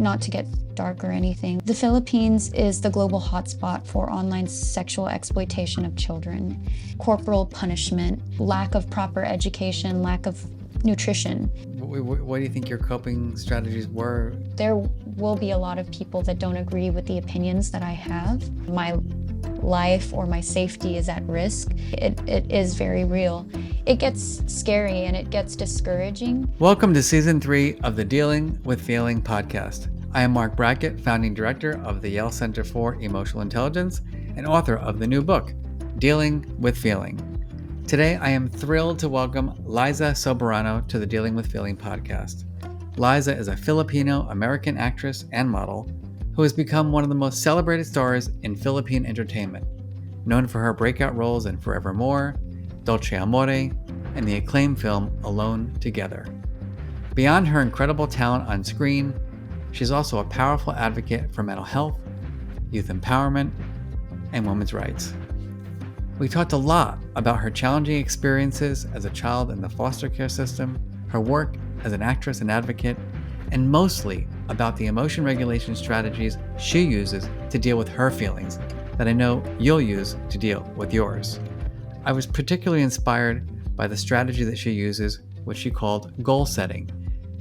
not to get dark or anything, the Philippines is the global hotspot for online sexual exploitation of children, corporal punishment, lack of proper education, lack of nutrition. What do you think your coping strategies were? There will be a lot of people that don't agree with the opinions that I have. My life or my safety is at risk. It is very real. It gets scary and it gets discouraging. Welcome to Season 3 of the Dealing with Feeling podcast. I am Marc Brackett, founding director of the Yale Center for Emotional Intelligence and author of the new book, Dealing with Feeling. Today, I am thrilled to welcome Liza Soberano to the Dealing with Feeling podcast. Liza is a Filipino-American actress and model who has become one of the most celebrated stars in Philippine entertainment, known for her breakout roles in Forevermore, Dolce Amore, and the acclaimed film Alone Together. Beyond her incredible talent on screen, she's also a powerful advocate for mental health, youth empowerment, and women's rights. We talked a lot about her challenging experiences as a child in the foster care system, her work as an actress and advocate, and mostly about the emotion regulation strategies she uses to deal with her feelings that I know you'll use to deal with yours. I was particularly inspired by the strategy that she uses, which she called goal setting,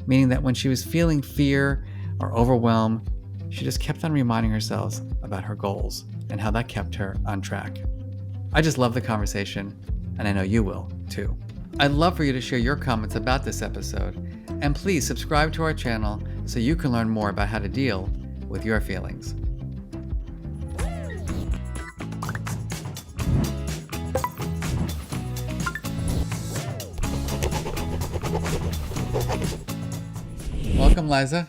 meaning that when she was feeling fear or overwhelmed, she just kept on reminding herself about her goals and how that kept her on track. I just love the conversation, and I know you will too. I'd love for you to share your comments about this episode, and please subscribe to our channel so you can learn more about how to deal with your feelings. Welcome, Liza.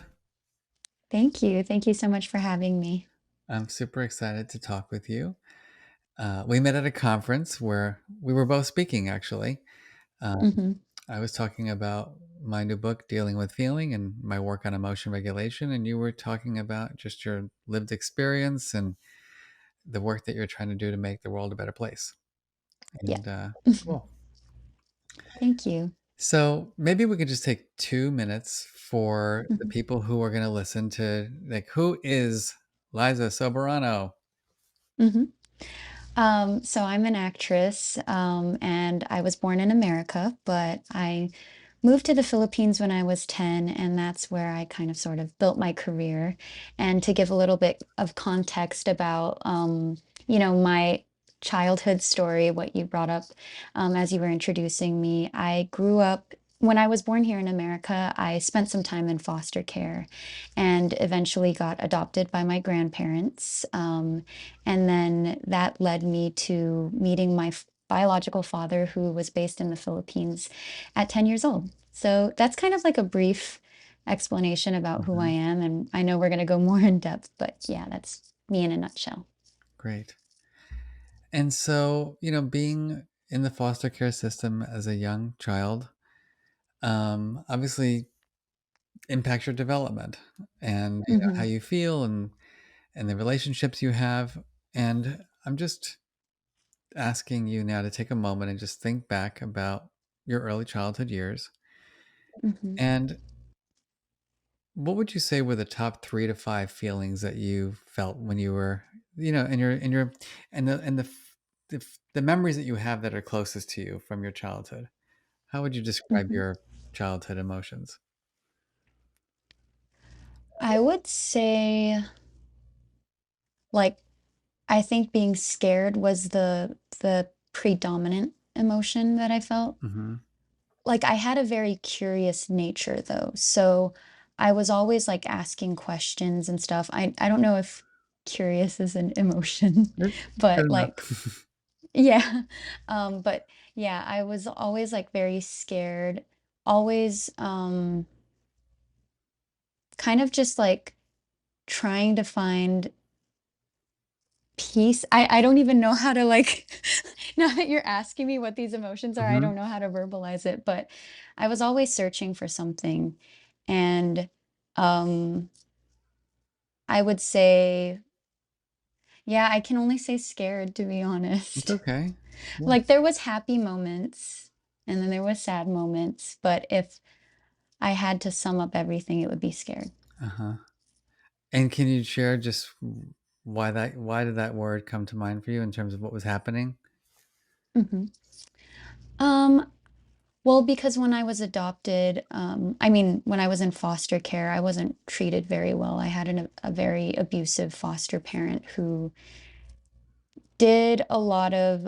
Thank you. Thank you so much for having me. I'm super excited to talk with you. We met at a conference where we were both speaking, actually. I was talking about my new book, Dealing with Feeling, and my work on emotion regulation, and you were talking about just your lived experience and the work that you're trying to do to make the world a better place. And cool. Thank you. So maybe we could just take 2 minutes for the people who are going to listen to, like, who is Liza Soberano? So I'm an actress, and I was born in America, but I moved to the Philippines when I was 10, and that's where I kind of sort of built my career. And to give a little bit of context about, my childhood story, what you brought up, as you were introducing me, I grew up. When I was born here in America, I spent some time in foster care and eventually got adopted by my grandparents. And then that led me to meeting my biological father, who was based in the Philippines at 10 years old. So that's kind of like a brief explanation about who I am. And I know we're going to go more in depth, but yeah, that's me in a nutshell. Great. And so, being in the foster care system as a young child, obviously impacts your development and how you feel and the relationships you have. And I'm just asking you now to take a moment and just think back about your early childhood years. And what would you say were the top 3 to 5 feelings that you felt when you were, and the memories that you have that are closest to you from your childhood? How would you describe your childhood emotions? I would say, like, I think being scared was the predominant emotion that I felt. Like, I had a very curious nature though, so I was always like asking questions and stuff. I don't know if curious is an emotion, Good but like, enough. yeah. But yeah, I was always like very scared, always kind of just like trying to find peace. I don't even know how to like now that you're asking me what these emotions are, I don't know how to verbalize it, but I was always searching for something. And um I would say, yeah, I can only say scared to be It's honest. okay. Yeah. Like there was happy moments and then there was sad moments, but if I had to sum up everything, it would be scared. Uh-huh. And can you share just why did that word come to mind for you in terms of what was happening? Mhm. Um, well, because when I was adopted, I mean, when I was in foster care, I wasn't treated very well. I had a very abusive foster parent who did a lot of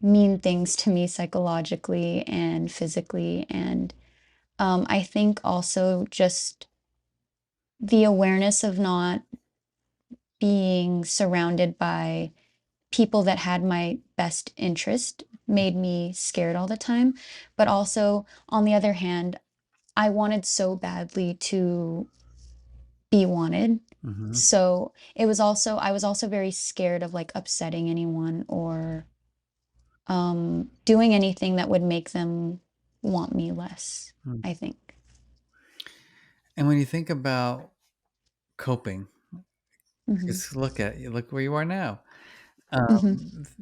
mean things to me psychologically and physically. And I think also just the awareness of not being surrounded by people that had my best interest made me scared all the time. But also, on the other hand, I wanted so badly to be wanted. Hmm. So it was also, I was also very scared of like upsetting anyone or doing anything that would make them want me less, I think. And when you think about coping, Hmm. just look where you are now. Hmm.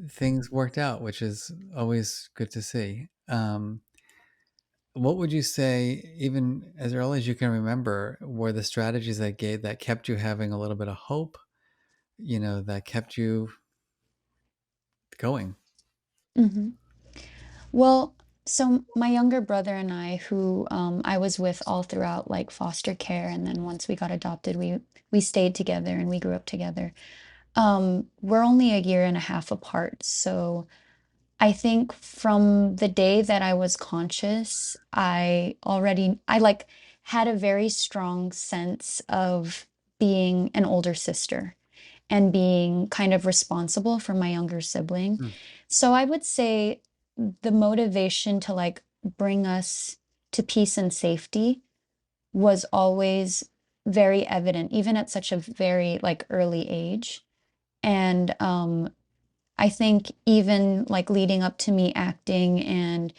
Things worked out, which is always good to see. What would you say, even as early as you can remember, were the strategies that kept you having a little bit of hope? That kept you going. Hmm. Well, so my younger brother and I, who I was with all throughout like foster care, and then once we got adopted, we stayed together and we grew up together. We're only a year and a half apart, so I think from the day that I was conscious, I like had a very strong sense of being an older sister and being kind of responsible for my younger sibling. Mm, So I would say the motivation to like bring us to peace and safety was always very evident, even at such a very like early age. And I think even like leading up to me acting and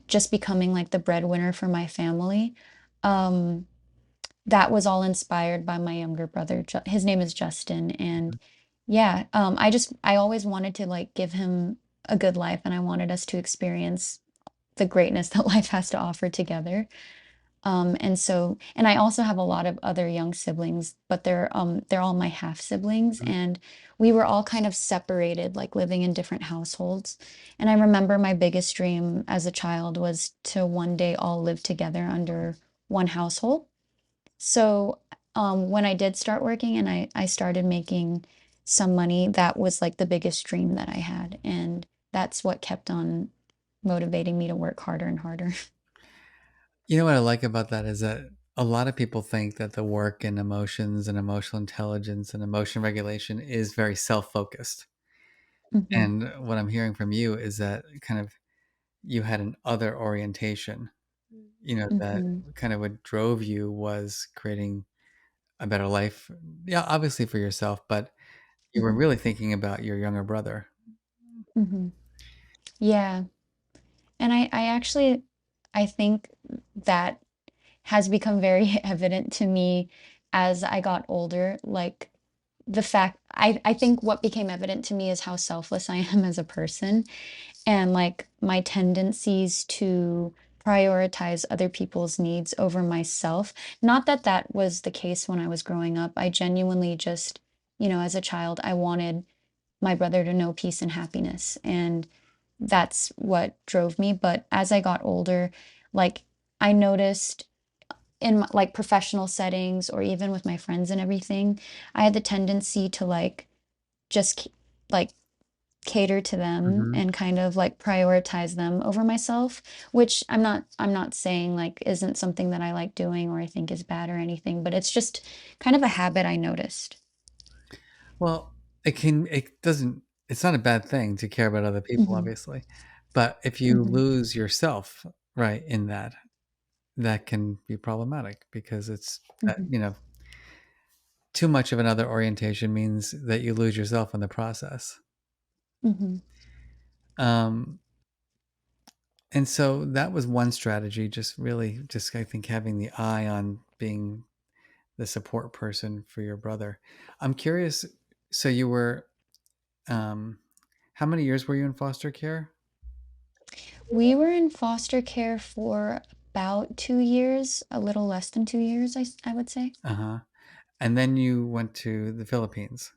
just becoming like the breadwinner for my family, um, that was all inspired by my younger brother. His name is Justin, and yeah, I always wanted to like give him a good life, and I wanted us to experience the greatness that life has to offer together. And I also have a lot of other young siblings, but they're all my half siblings, mhm. and we were all kind of separated, like living in different households. And I remember my biggest dream as a child was to one day all live together under one household. So when I did start working and I started making some money, that was like the biggest dream that I had. And that's what kept on motivating me to work harder and harder. You know what I like about that is that a lot of people think that the work in emotions and emotional intelligence and emotion regulation is very self-focused. Hmm. And what I'm hearing from you is that kind of you had an other orientation, that Hmm. kind of what drove you was creating a better life. Yeah, obviously for yourself, but you were Hmm. really thinking about your younger brother. Hmm. Yeah. And I actually, I think that has become very evident to me as I got older. Like I think what became evident to me is how selfless I am as a person and like my tendencies to prioritize other people's needs over myself. Not that that was the case when I was growing up. I genuinely just, as a child, I wanted my brother to know peace and happiness. And that's what drove me. But as I got older, like I noticed in like professional settings or even with my friends and everything, I had the tendency to like just like cater to them Mhm. and kind of like prioritize them over myself, which I'm not saying like isn't something that I like doing or I think is bad or anything, but it's just kind of a habit I noticed. Well, it's not a bad thing to care about other people, Hmm. obviously. But if you Hmm. lose yourself, right, in that, that can be problematic because Hmm. too much of another orientation means that you lose yourself in the process. Hmm. Um, and so that was one strategy, just really just I think having the eye on being the support person for your brother. I'm curious, so you were um, how many years were you in foster care? We were in foster care for about 2 years, a little less than 2 years, I would say. Uh-huh. And then you went to the Philippines.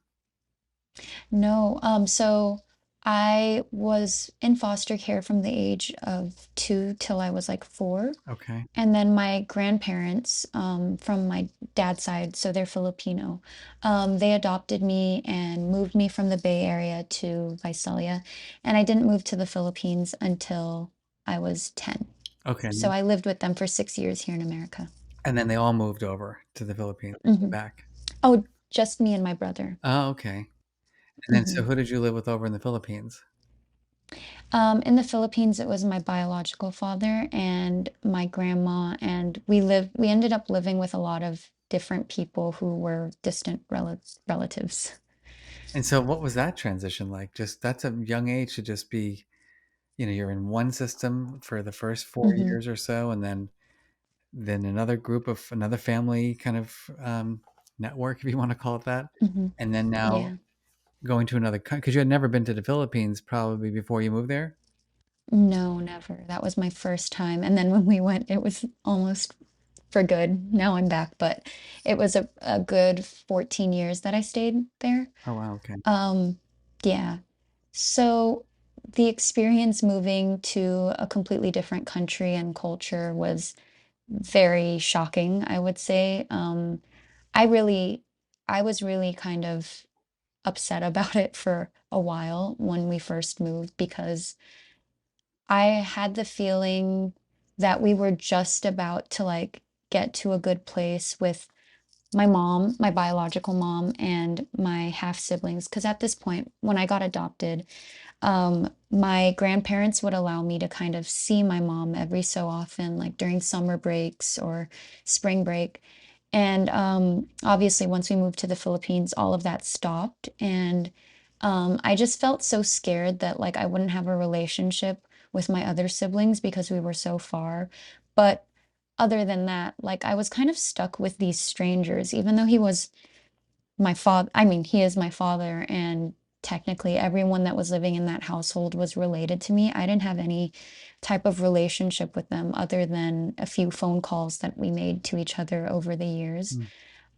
No, so I was in foster care from the age of 2 till I was like 4. Okay. And then my grandparents, from my dad's side, so they're Filipino, they adopted me and moved me from the Bay Area to Visalia. And I didn't move to the Philippines until I was 10. Okay. So I lived with them for 6 years here in America. And then they all moved over to the Philippines and came Hmm. back. Oh, just me and my brother. Oh, okay. And then so Hmm. who did you live with over in the Philippines? In the Philippines, it was my biological father and my grandma, and we ended up living with a lot of different people who were distant relatives. And so what was that transition like? Just that's a young age to just be, you're in one system for the first 4 Hmm. years or so, and then another group of another family kind of network, if you want to call it that. Hmm. And then now Yeah. going to another country because you had never been to the Philippines probably before you moved there. No, never. That was my first time. And then when we went, it was almost for good. Now I'm back, but it was a good 14 years that I stayed there. Oh wow, okay. Um, yeah. So the experience moving to a completely different country and culture was very shocking, I would say. I really, I was really kind of upset about it for a while when we first moved because I had the feeling that we were just about to like get to a good place with my mom, my biological mom, and my half siblings. Because at this point, when I got adopted, my grandparents would allow me to kind of see my mom every so often, like during summer breaks or spring break. And obviously, once we moved to the Philippines, all of that stopped. And I just felt so scared that like I wouldn't have a relationship with my other siblings because we were so far. But other than that, like I was kind of stuck with these strangers, even though he was my father, I mean, he is my father, and technically everyone that was living in that household was related to me. I didn't have any type of relationship with them other than a few phone calls that we made to each other over the years. Mm.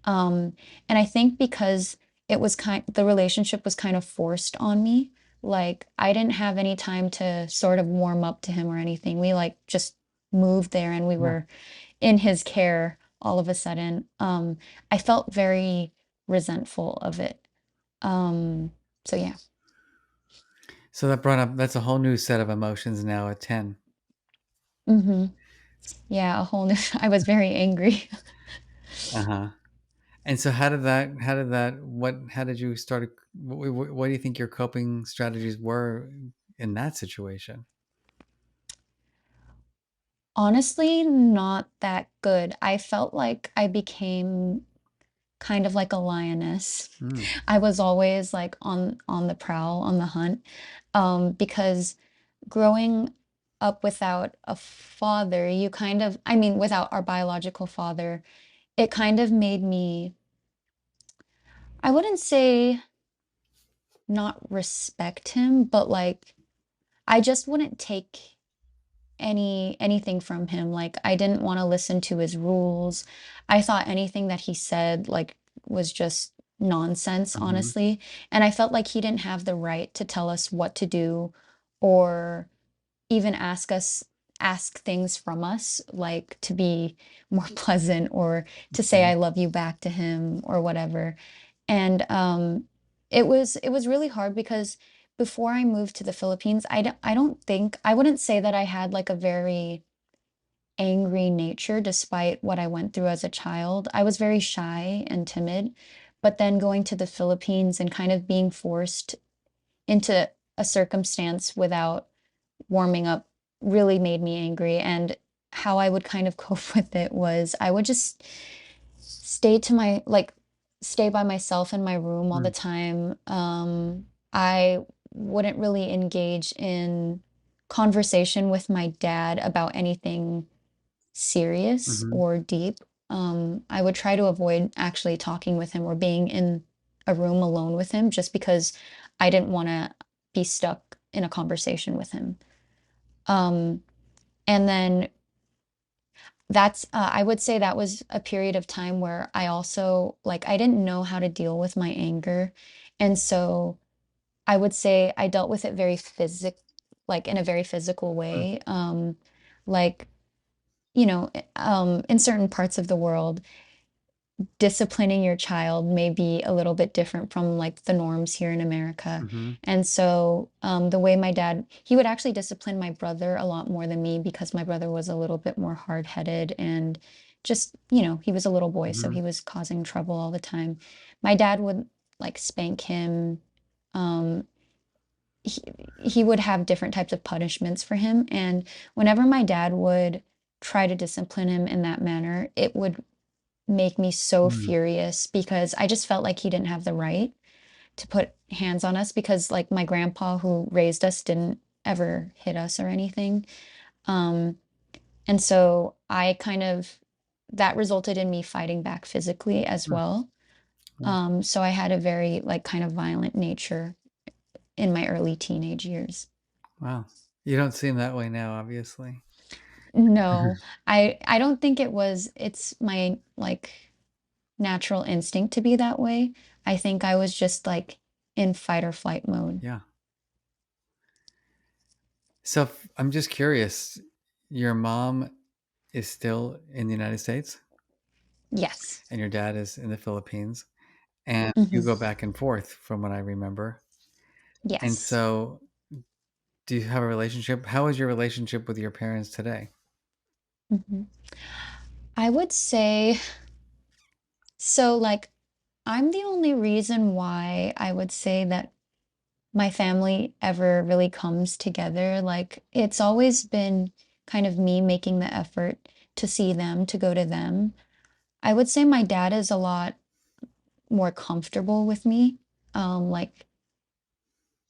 Um, and I think because the relationship was kind of forced on me, like I didn't have any time to sort of warm up to him or anything. We like just moved there and we Yeah. were in his care all of a sudden. I felt very resentful of it. Um, so yeah. So that's a whole new set of emotions now at 10. Hmm. Yeah, a whole new, I was very angry. Uh-huh. And so how did you start, what do you think your coping strategies were in that situation? Honestly, not that good. I felt like I became kind of like a lioness. Mm. I was always like on the prowl, on the hunt, because growing up without a father, you kind of, I mean, without our biological father, it kind of made me, I wouldn't say not respect him, but like I just wouldn't take anything from him. Like I didn't want to listen to his rules. I thought anything that he said like was just nonsense, Mhm. honestly. And I felt like he didn't have the right to tell us what to do or even ask things from us, like to be more pleasant or to say Okay. I love you back to him or whatever. And it was really hard because before I moved to the Philippines, I don't think I wouldn't say that I had like a very angry nature despite what I went through as a child. I was very shy and timid, but then going to the Philippines and kind of being forced into a circumstance without warming up really made me angry. And how I would kind of cope with it was I would just stay by myself in my room all the Mm. time. I wouldn't really engage in conversation with my dad about anything serious Mhm. or deep. I would try to avoid actually talking with him or being in a room alone with him just because I didn't want to be stuck in a conversation with him. Um, and then that's I would say that was a period of time where I also like I didn't know how to deal with my anger. And so I would say I dealt with it very like in a very physical Mm, way. Like, in certain parts of the world, disciplining your child may be a little bit different from like the norms here in America. mm-hmm, And so the way my dad, he would actually discipline my brother a lot more than me because my brother was a little bit more hard-headed and just, he was a little boy, so mm-hmm, he was causing trouble all the time. My dad would like spank him. Um, he, he would have different types of punishments for him. And whenever my dad would try to discipline him in that manner, it would make me so mm, furious because I just felt like he didn't have the right to put hands on us because like my grandpa who raised us didn't ever hit us or anything. Um, and so I kind of that resulted in me fighting back physically as mm, well. mm. So I had a very like kind of violent nature in my early teenage years. Wow. You don't seem that way now, obviously. No, I don't think it's my like natural instinct to be that way. I think I was just like in fight or flight mode. Yeah. So I'm just curious, your mom is still in the United States Yes. and your dad is in the Philippines, and you Hmm. go back and forth from what I remember. And Yes. so, do you have a relationship? How is your relationship with your parents today? Hmm. I would say so, like, I'm the only reason why I would say that my family ever really comes together. Like, it's always been kind of me making the effort to see them, to go to them. I would say my dad is a lot more comfortable with me. Like,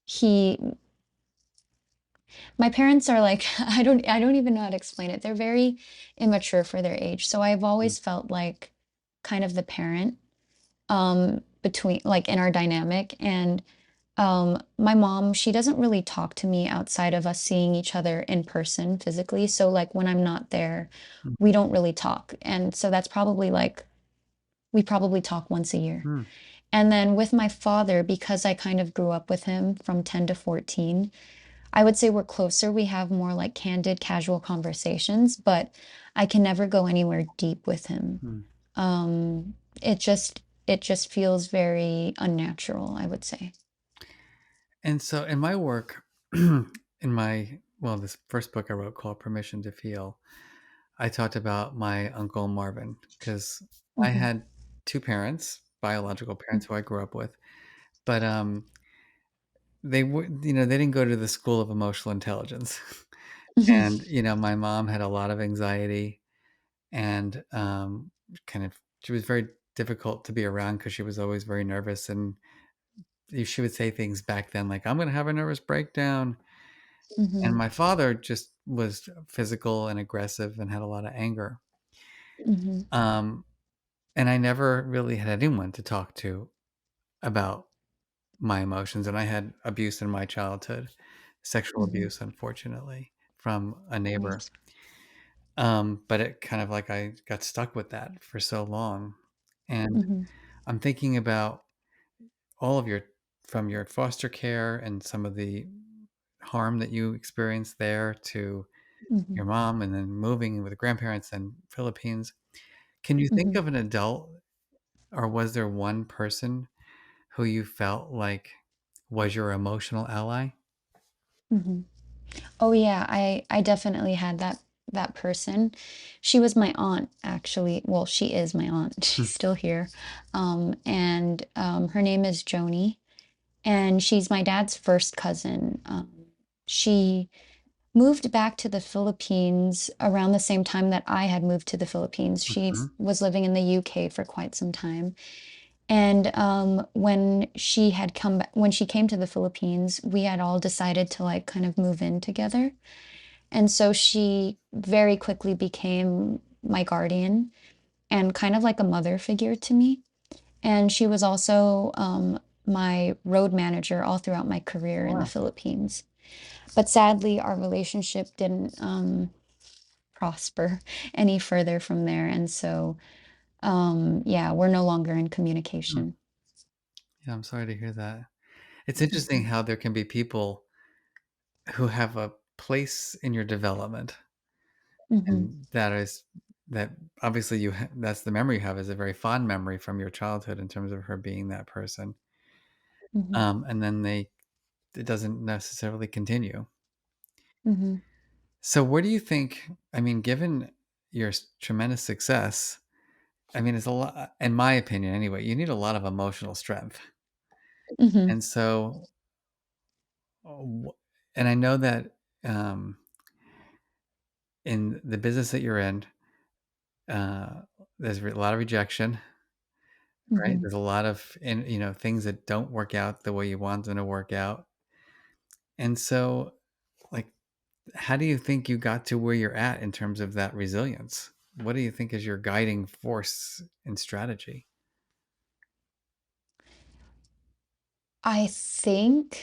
he my parents are like I don't even know how to explain it. They're very immature for their age. So I've Mm, always felt like kind of the parent between like in our dynamic and my mom, she doesn't really talk to me outside of us seeing each other in person physically. So like when I'm not there, mm, we don't really talk. And so that's probably like we probably talk once a year. mm, And then with my father, because I kind of grew up with him from 10 to 14, I would say we're closer. We have more like candid, casual conversations, but I can never go anywhere deep with him. mm. Um, it just feels very unnatural, I would say. And so, in my work, this first book I wrote called Permission to Feel, I talked about my uncle Marvin because I Hmm. had two parents, biological parents who I grew up with, but they would, they didn't go to the school of emotional intelligence. Hmm. And, my mom had a lot of anxiety and kind of, she was very difficult to be around because she was always very nervous. And she would say things back then like, I'm going to have a nervous breakdown. And Hmm. my father just was physical and aggressive and had a lot of anger. Hmm. Um, and I never really had anyone to talk to about my emotions. And I had abuse in my childhood, sexual Hmm. abuse, unfortunately, from a neighbor. Right. But it kind of like I got stuck with that for so long. And Hmm. I'm thinking about all of from your foster care and some of the harm that you experienced there to Hmm. your mom and then moving with the grandparents and Philippines. Can you think Hmm. of an adult or was there one person who you felt like was your emotional ally? Hmm. Oh yeah, I definitely had that person. She was my aunt, actually. Well, she is my aunt. Hmm, She's still here. And her name is Joni, and she's my dad's first cousin. She moved back to the Philippines around the same time that I had moved to the Philippines. She mhm, was living in the UK for quite some time. And when she came to the Philippines, we had all decided to like kind of move in together. And so she very quickly became my guardian and kind of like a mother figure to me. And she was also my road manager all throughout my career in the wow. Philippines. But sadly, our relationship didn't prosper any further from there. And so, yeah, we're no longer in Hmm. communication. Yeah, I'm sorry to hear that. It's interesting Mhm, how there can be people who have a place in your development, mhm, and that obviously that's the memory you have is a very fond memory from your childhood in terms of her being that person. mhm, And then it doesn't necessarily continue. mhm, So where do you think, I mean, given your tremendous success, I mean, it's a lot, in my opinion anyway, you need a lot of emotional strength. mhm, And so, and I know that um, in the business that you're in, uh, there's a lot of rejection, right? mhm. There's a lot of, things that don't work out the way you want them to work out. And so, like, how do you think you got to where you're at in terms of that resilience? What do you think is your guiding force and strategy? I think,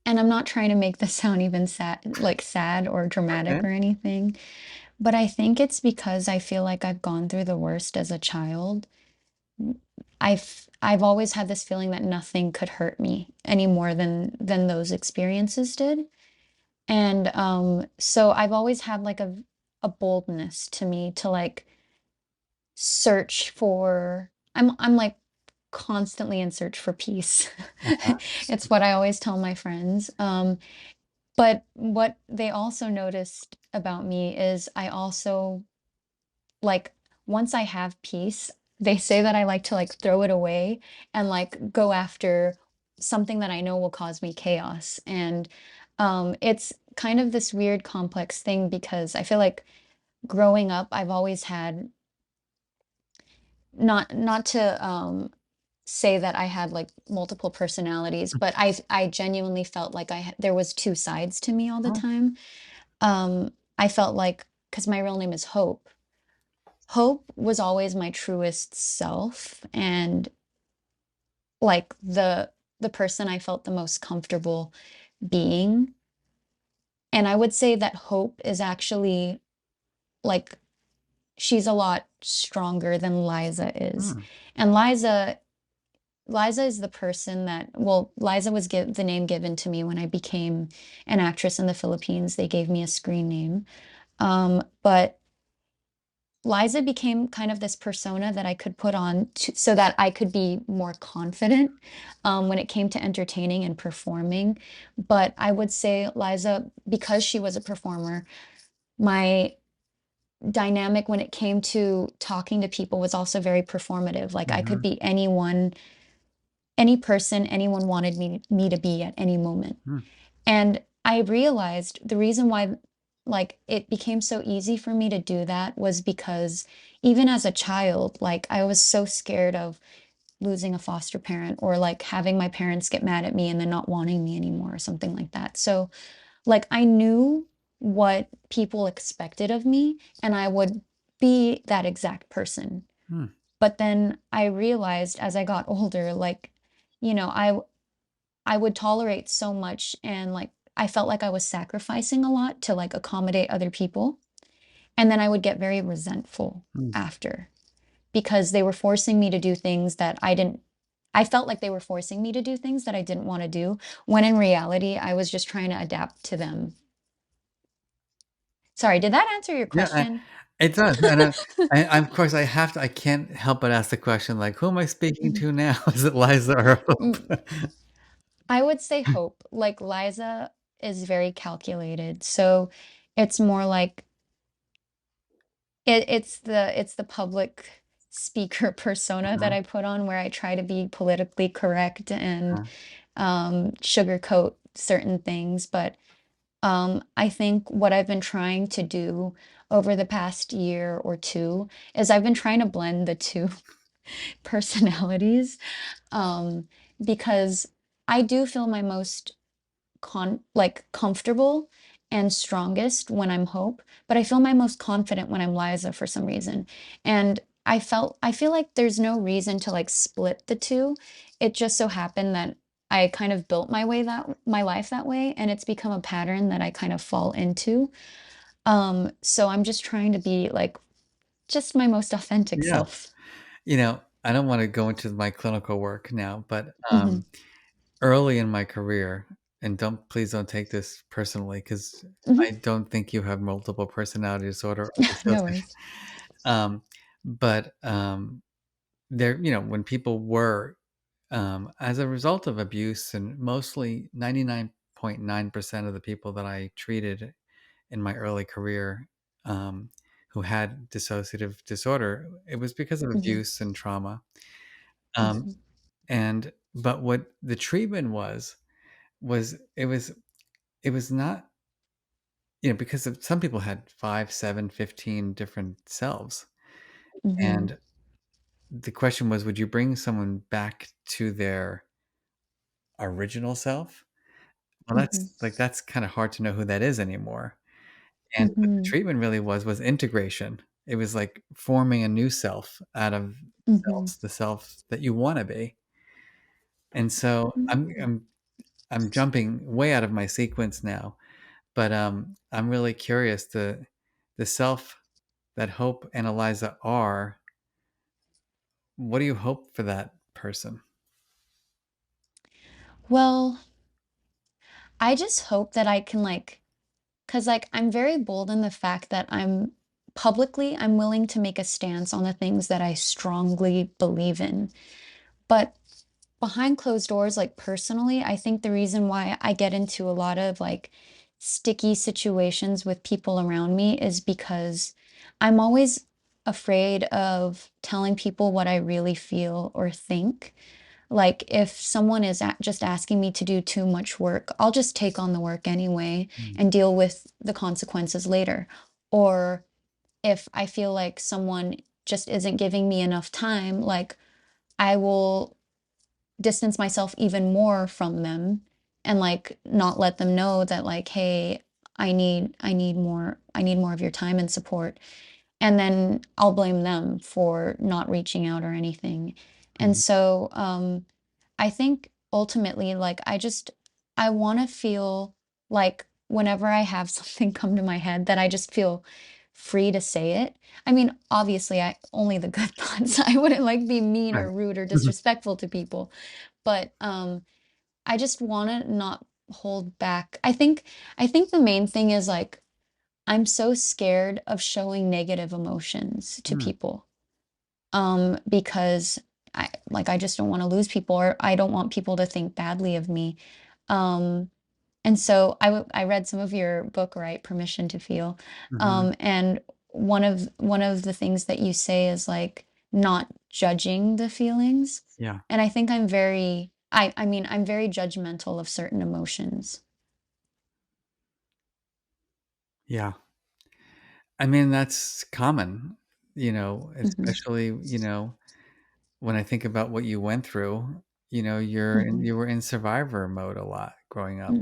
and I'm not trying to make this sound even sad or Okay. dramatic or anything, but I think it's because I feel like I've gone through the worst as a child. I've always had this feeling that nothing could hurt me any more than those experiences did. And so I've always had like a boldness to me to like search for I'm like constantly in search for peace. Uh-huh. It's what I always tell my friends. But what they also noticed about me is I also like once I have peace, they say that I like to like throw it away and like go after something that I know will cause me chaos. And it's kind of this weird complex thing because I feel like growing up, I've always had not to say that I had like multiple personalities, but I genuinely felt like there was two sides to me all the Oh, time. I felt like because my real name is Hope. Hope was always my truest self and like the person I felt the most comfortable being. And I would say that Hope is actually like she's a lot stronger than Liza is. hmm. And Liza is the person that, well, Liza was the name given to me when I became an actress in the Philippines. They gave me a screen name. But Liza became kind of this persona that I could put on so that I could be more confident when it came to entertaining and performing. But I would say Liza, because she was a performer, my dynamic when it came to talking to people was also very performative. Like I could Mhm. be anyone, any person anyone wanted me to be at any moment. Hmm. And I realized the reason why like it became so easy for me to do that was because even as a child, like I was so scared of losing a foster parent or like having my parents get mad at me and then not wanting me anymore or something like that. So like I knew what people expected of me and I would be that exact person. Hmm. But then I realized as I got older, like, you know, I would tolerate so much and like I felt like I was sacrificing a lot to like accommodate other people. And then I would get very resentful Hmm. after because they were forcing me to do things that I felt like they were forcing me to do things that I didn't want to do, when in reality, I was just trying to adapt to them. Sorry, did that answer your Yeah, question? it does, and of course, I can't help but ask the question, like, "Who am I speaking Mhm. to now? Is it Liza or Hope?" Mm, I would say hope. Like Liza is very calculated. So it's more like it's the public speaker persona that Mhm. I put on where I try to be politically correct and Uh, sugarcoat certain things. But I think what I've been trying to do over the past year or two is I've been trying to blend the two personalities um, because I do feel my most like comfortable and strongest when I'm Hope, but I feel my most confident when I'm Liza for some reason. And I feel like there's no reason to like split the two. It just so happened that I kind of built my life that way and it's become a pattern that I kind of fall into. So I'm just trying to be like just my most authentic Yeah. self. I don't want to go into my clinical work now, but Hmm. early in my career, and please don't take this personally, because Hmm. I don't think you have multiple personality disorder or No dissociation. worries. Um, but there, when people were, as a result of abuse, and mostly 99.9% of the people that I treated in my early career, who had dissociative disorder, it was because of Hmm. abuse and trauma. Um, Hmm. but what the treatment was it was not, because some people had 5, 7, 15 different selves. Hmm. And the question was, would you bring someone back to their original self? Well, Hmm. that's kind of hard to know who that is anymore. And what the Hmm. treatment really was integration. It was like forming a new self out of Hmm. the self that you want to be. And so I'm jumping way out of my sequence now, but I'm really curious, the self that Hope and Eliza are. What do you hope for that person? Well, I just hope that I can like, cause like I'm very bold in the fact that I'm willing to make a stance on the things that I strongly believe in. But behind closed doors, like personally, I think the reason why I get into a lot of like sticky situations with people around me is because I'm always afraid of telling people what I really feel or think. Like if someone is just asking me to do too much work, I'll just take on the work anyway Mm, and deal with the consequences later. Or if I feel like someone just isn't giving me enough time, like I will distance myself even more from them and like not let them know that like, hey, I need more of your time and support. And then I'll blame them for not reaching out or anything. And mhm, so I think ultimately, like, I want to feel like whenever I have something come to my head, that I just feel free to say it. I mean, obviously, I only the good thoughts. I wouldn't like be mean right. or rude or Mhm, disrespectful to people, but I just want to not hold back. I think the main thing is like I'm so scared of showing negative emotions to mm, people because I just don't want to lose people or I don't want people to think badly of me. Um, and so I read some of your book, right? Permission to Feel. mhm, And one of the things that you say is like not judging the feelings. yeah, And I think I mean, I'm very judgmental of certain emotions. yeah. I mean, that's common, Hmm. especially, when I think about what you went through. Hmm. You were in survivor mode a lot growing up,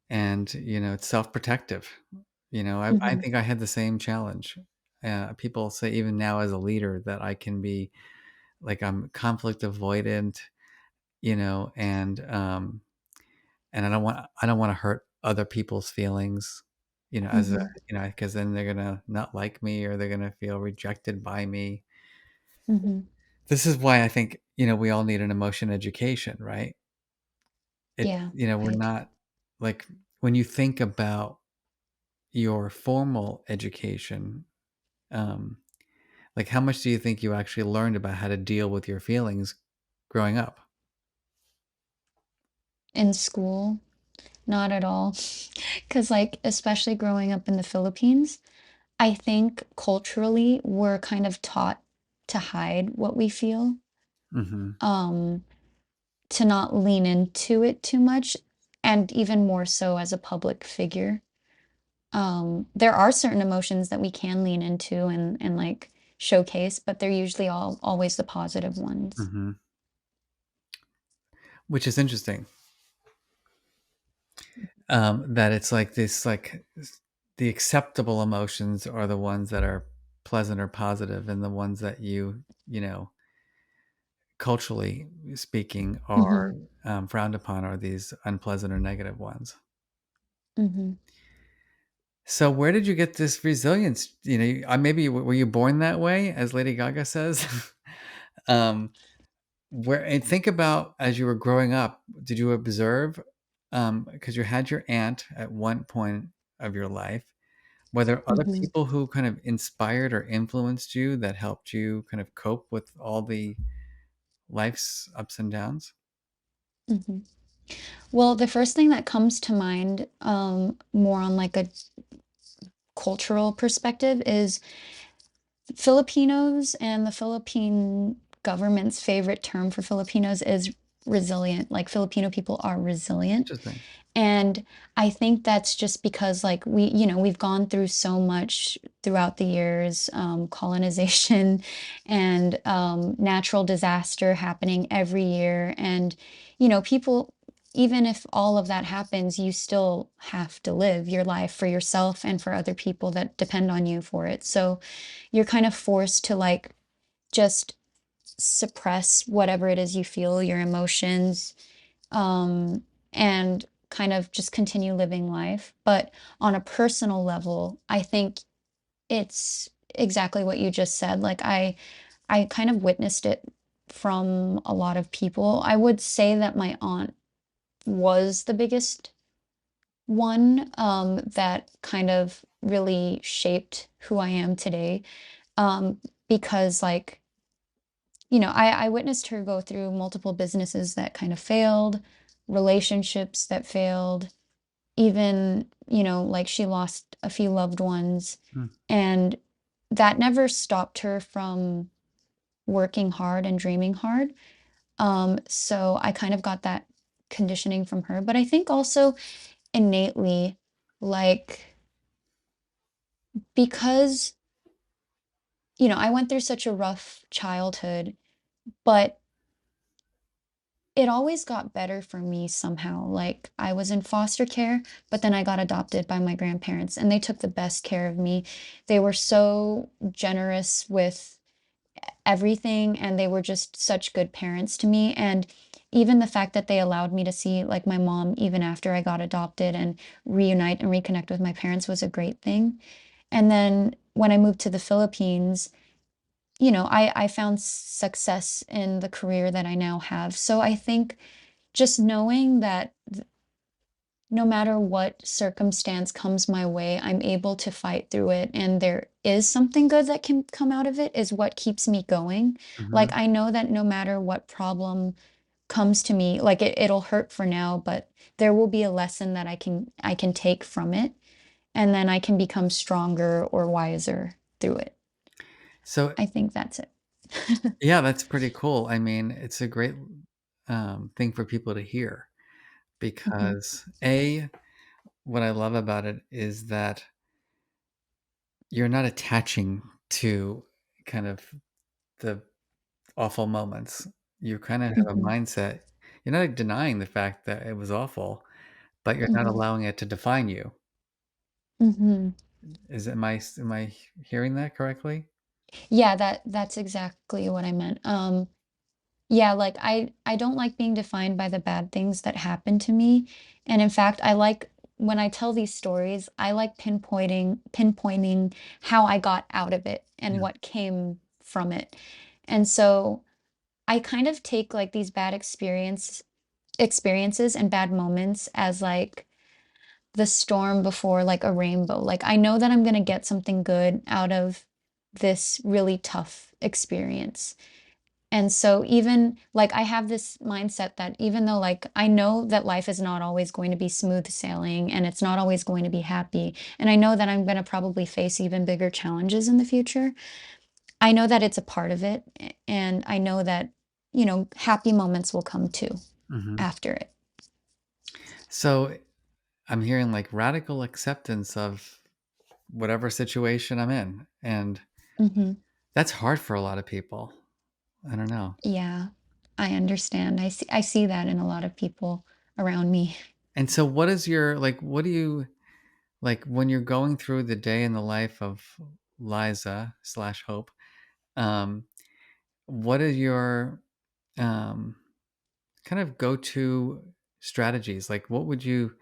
and it's self-protective. I Hmm. think I had the same challenge. People say even now as a leader that I can be like, I'm conflict avoidant, you know, and I don't want to hurt other people's feelings, as a, Hmm. because then they're gonna not like me, or they're gonna feel rejected by me. Hmm. This is why I think, we all need an emotion education, right? Yeah, We're I do. not, like, when you think about your formal education, um, like, how much do you think you actually learned about how to deal with your feelings growing up? In school, not at all. Because, like, especially growing up in the Philippines, I think culturally we're kind of taught to hide what we feel, Mhm, um, to not lean into it too much, and even more so as a public figure. There are certain emotions that we can lean into and like showcase, but they're usually always the positive ones. mhm. Which is interesting, that it's like this, like, the acceptable emotions are the ones that are pleasant or positive, and the ones that culturally speaking, are, Hmm. frowned upon, are these unpleasant or negative ones. Hmm. So where did you get this resilience? Maybe were you born that way, as Lady Gaga says? um, where and think about as you were growing up, did you observe? Because you had your aunt at one point of your life. Were there other Hmm. people who kind of inspired or influenced you that helped you kind of cope with all the life's ups and downs? Hmm. Well, the first thing that comes to mind, more on like a cultural perspective, is Filipinos, and the Philippine government's favorite term for Filipinos is resilient. Like Filipino people are resilient. Interesting. And I think that's just because like we've gone through so much throughout the years, colonization and natural disaster happening every year. And, people, even if all of that happens, you still have to live your life for yourself and for other people that depend on you for it. So you're kind of forced to like just suppress whatever it is you feel, your emotions, um, and kind of just continue living life. But on a personal level, I think it's exactly what you just said. Like I kind of witnessed it from a lot of people. I would say that my aunt was the biggest one, that kind of really shaped who I am today. Um, because like, I witnessed her go through multiple businesses that kind of failed, relationships that failed, even, like she lost a few loved ones. Hmm. And that never stopped her from working hard and dreaming hard. So I kind of got that conditioning from her. But I think also innately, like, because, I went through such a rough childhood, but it always got better for me somehow. Like I was in foster care, but then I got adopted by my grandparents and they took the best care of me. They were so generous with everything and they were just such good parents to me. And even the fact that they allowed me to see like my mom even after I got adopted and reunite and reconnect with my parents was a great thing. And then when I moved to the Philippines, I found success in the career that I now have. So I think just knowing that no matter what circumstance comes my way, I'm able to fight through it and there is something good that can come out of it is what keeps me going. Like Hmm. I know that no matter what problem comes to me, like it'll hurt for now, but there will be a lesson that I can take from it and then I can become stronger or wiser through it. So I think that's it. yeah, that's pretty cool. I mean, it's a great thing for people to hear Mhm, because what I love about it is that you're not attaching to kind of the awful moments. You kind of have a mhm, mindset. You're not denying the fact that it was awful, but you're not mhm, allowing it to define you. mhm. Am I hearing that correctly? Yeah, that's exactly what I meant. Yeah, like I don't like being defined by the bad things that happen to me. And in fact, I like when I tell these stories, I like pinpointing how I got out of it and Yeah. what came from it. And so I kind of take like these bad experiences and bad moments as like the storm before like a rainbow. Like I know that I'm gonna get something good out of this really tough experience. And so even like I have this mindset that even though like I know that life is not always going to be smooth sailing and it's not always going to be happy, and I know that I'm going to probably face even bigger challenges in the future, I know that it's a part of it. And I know that, happy moments will come too Hmm. after it. So I'm hearing like radical acceptance of whatever situation I'm in, and Hmm. that's hard for a lot of people. I don't know. Yeah, I understand. I see that in a lot of people around me. And so, what is your like? What do you like when you're going through the day in the life of Liza slash Hope? Um, what are your um, kind of go to strategies? Like, what would you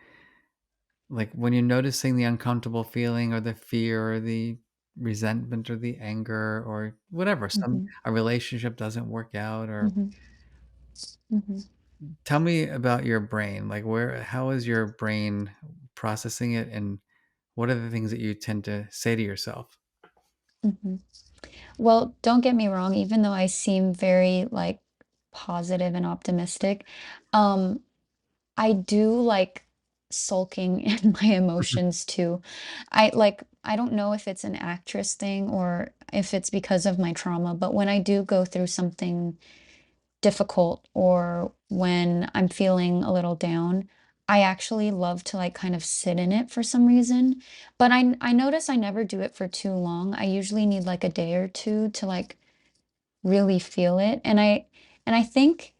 like when you're noticing the uncomfortable feeling or the fear or the resentment or the anger or whatever, Mhm. a relationship doesn't work out, or Mhm. Mhm. tell me about your brain. Like how is your brain processing it, and what are the things that you tend to say to yourself? Mhm. Well, don't get me wrong, even though I seem very, like, positive and optimistic, um, I do like sulking in my emotions too. I don't know if it's an actress thing or if it's because of my trauma, but when I do go through something difficult or when I'm feeling a little down, I actually love to like kind of sit in it for some reason. But I notice I never do it for too long. I usually need like a day or two to like really feel it. And I think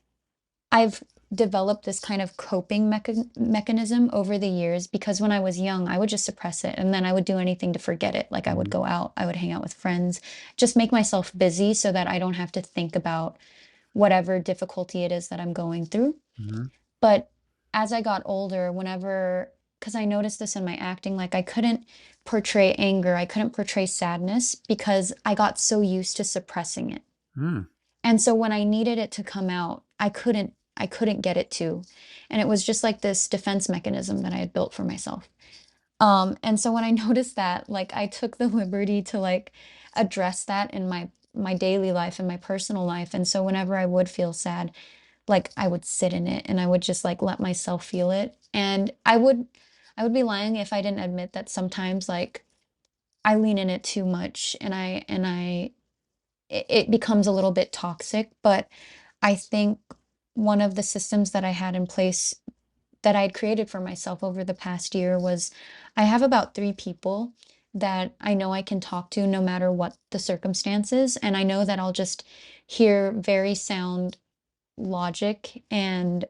I've developed this kind of coping mechanism over the years because when I was young, I would just suppress it and then I would do anything to forget it. Like I would Mhm, go out, I would hang out with friends, just make myself busy so that I don't have to think about whatever difficulty it is that I'm going through. mhm, But as I got older, because I noticed this in my acting, like I couldn't portray anger, I couldn't portray sadness because I got so used to suppressing it. mm, And so when I needed it to come out, I couldn't get it to. And it was just like this defense mechanism that I had built for myself. And so when I noticed that, like I took the liberty to like address that in my daily life and my personal life. And so whenever I would feel sad, like I would sit in it and I would just like let myself feel it. And I would be lying if I didn't admit that sometimes like I lean in it too much and it becomes a little bit toxic, but I think one of the systems that I had in place that I had created for myself over the past year was I have about 3 people that I know I can talk to no matter what the circumstances, and I know that I'll just hear very sound logic and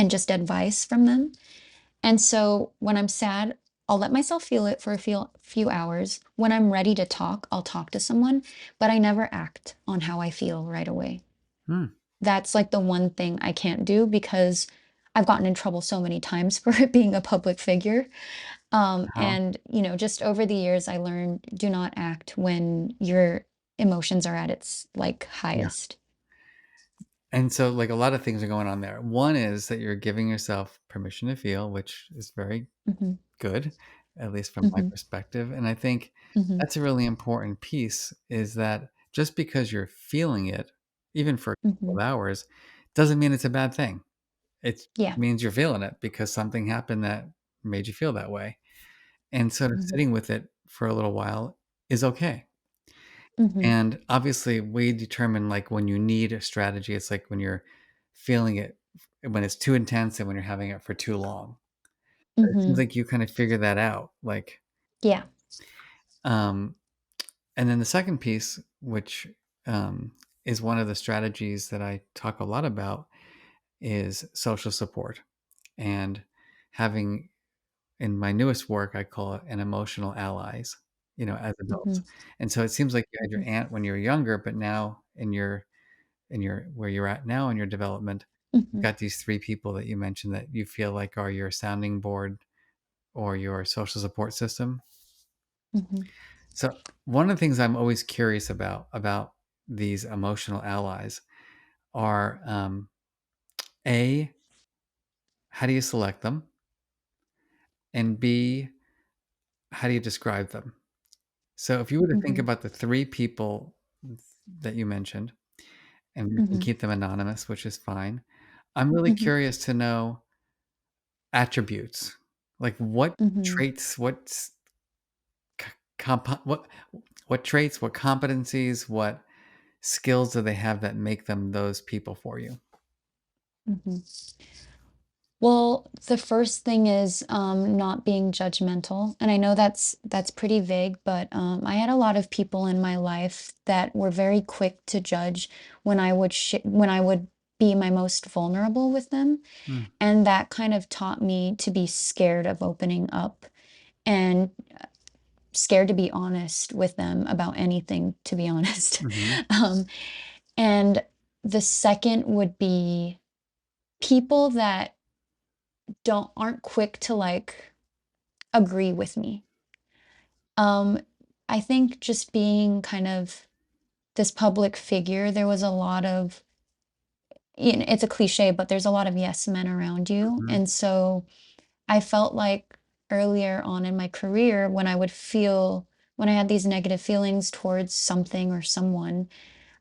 just advice from them. And so when I'm sad, I'll let myself feel it for a few hours. When I'm ready to talk, I'll talk to someone, but I never act on how I feel right away. mm. That's like the one thing I can't do because I've gotten in trouble so many times for being a public figure. Uh-huh. And just over the years, I learned do not act when your emotions are at its like Yeah. highest. And so, like, a lot of things are going on there. One is that you're giving yourself permission to feel, which is very Mhm, good, at least from my mhm, perspective. And I think mhm, that's a really important piece, is that just because you're feeling it, even for a couple mhm. of hours, doesn't mean it's a bad thing. It Yeah. means you're feeling it because something happened that made you feel that way. And sort of Mhm, sitting with it for a little while is okay. mhm, And obviously, we determine like when you need a strategy, it's like when you're feeling it, when it's too intense and when you're having it for too long. But it seems mhm. like you kind of figure that out. Like, Yeah. um, and then the second piece, which is one of the strategies that I talk a lot about, is social support and having, in my newest work, I call it an emotional allies, as adults. Mhm, And so it seems like you had your mhm, aunt when you were younger, but now in your where you're at now in your development, you've mhm, got these three people that you mentioned that you feel like are your sounding board or your social support system. mhm, So one of the things I'm always curious about these emotional allies are, A, how do you select them? And B, how do you describe them? So if you were to think mhm, about the three people that you mentioned, and we can mhm, keep them anonymous, which is fine. I'm really mhm, curious to know attributes. Like what mhm, traits, what traits, what competencies, what skills do they have that make them those people for you? mhm. Well, the first thing is not being judgmental, and I know that's pretty vague, but I had a lot of people in my life that were very quick to judge when I would be my most vulnerable with them, Mm, and that kind of taught me to be scared of opening up and scared to be honest with them about anything, to be honest. mhm, um, and the second would be people that don't aren't quick to like agree with me. Um, I think just being kind of this public figure, there was a lot of, it's a cliche, but there's a lot of yes men around you. Mhm. And so I felt like earlier on in my career, when I had these negative feelings towards something or someone,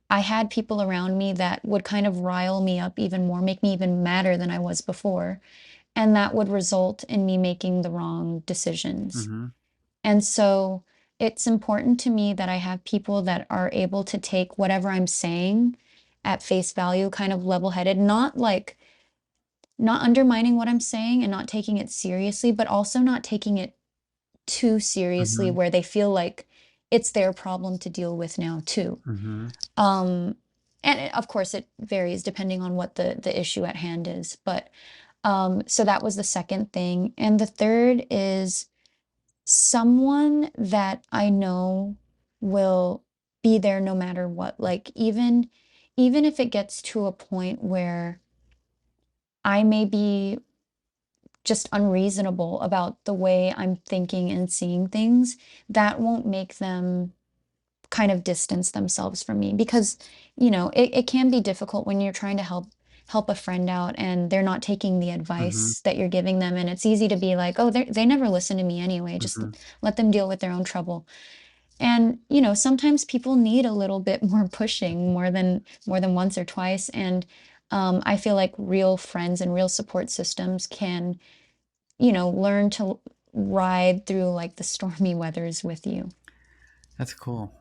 I had people around me that would kind of rile me up even more, make me even madder than I was before. And that would result in me making the wrong decisions. Mhm. And so it's important to me that I have people that are able to take whatever I'm saying at face value, kind of level-headed, not undermining what I'm saying and not taking it seriously, but also not taking it too seriously Mhm. where they feel like it's their problem to deal with now too. Mhm. Um, of course, it varies depending on what the issue at hand is. But so that was the second thing. And the third is someone that I know will be there no matter what. Like even if it gets to a point where I may be just unreasonable about the way I'm thinking and seeing things, that won't make them kind of distance themselves from me because, it can be difficult when you're trying to help a friend out and they're not taking the Mhm. advice that you're giving them. And it's easy to be like, oh, they never listen to me anyway. Just Mhm. let them deal with their own trouble. And, sometimes people need a little bit more pushing more than once or twice. And I feel like real friends and real support systems can learn to ride through like the stormy weathers with you. That's cool.